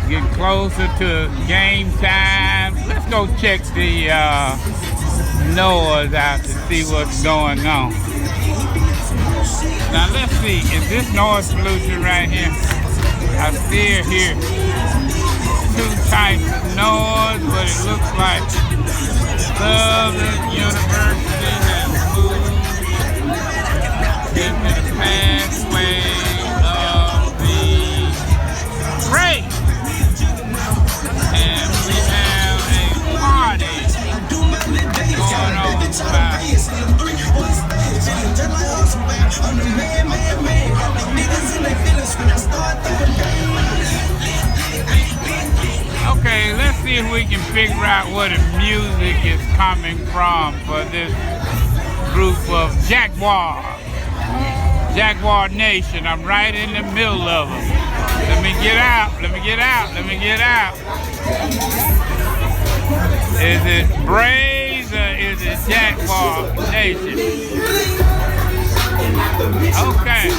Getting closer to game time. Let's go check the noise out to see what's going on. Now let's see, is this noise pollution right here? I still hear two types of noise, but it looks like Southern University has moved into the pathway of the race. And we have a party going on by. Okay, let's see if we can figure out where the music is coming from for this group of Jaguar Nation. I'm right in the middle of them. Let me get out. Is it Braves or is it Jaguar Nation? Okay.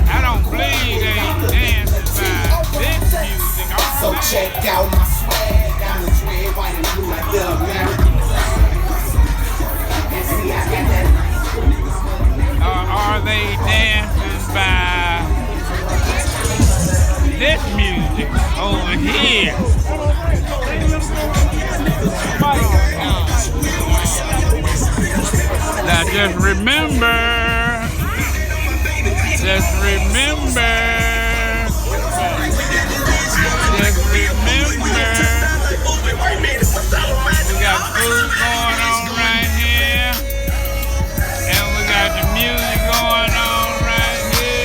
I don't believe they dancing by this music. So check out my swag. I'm the red, white, and blue like the American flag. Are they dancing by this music over here? Now just remember, we got food going on right here, and we got the music going on right here.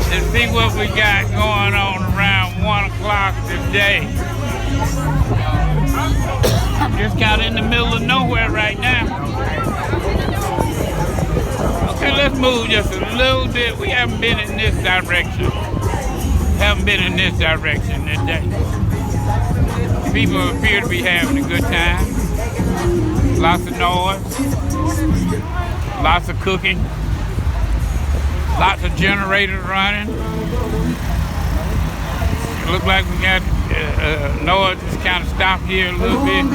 And see what we got going on around 1 o'clock today. I'm just kind of in the middle of nowhere right now. Okay, let's move just a little bit. We haven't been in this direction. Today. People appear to be having a good time. Lots of noise. Lots of cooking. Lots of generators running. It looks like we got noise just kind of stopped here a little bit.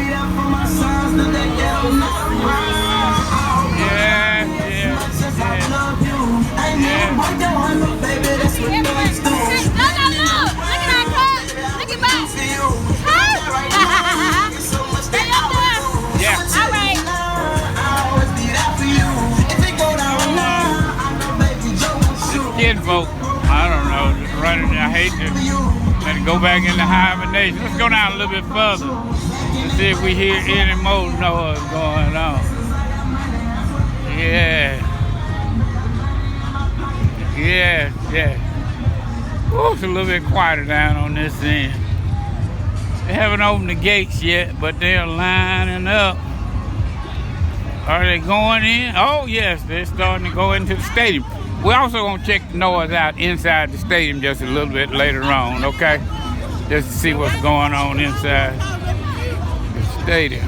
Yeah. Folk, I don't know, just running. I hate to let it go back into hibernation. Let's go down a little bit further and see if we hear any more noise going on. Yeah. Oh, it's a little bit quieter down on this end. They haven't opened the gates yet, but they're lining up. Are they going in? Oh yes, they're starting to go into the stadium. We're also going to check the noise out inside the stadium just a little bit later on, okay? Just to see what's going on inside the stadium.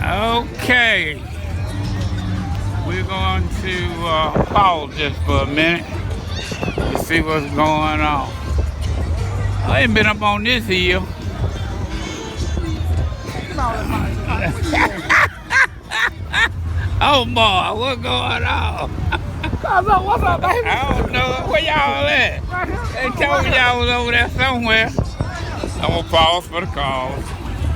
Okay. We're going to pause just for a minute to see what's going on. I ain't been up on this hill. Oh boy, what's going on? What's up, baby? I don't know. Where y'all at? They told me y'all was over there somewhere. I'm gonna pause for the call.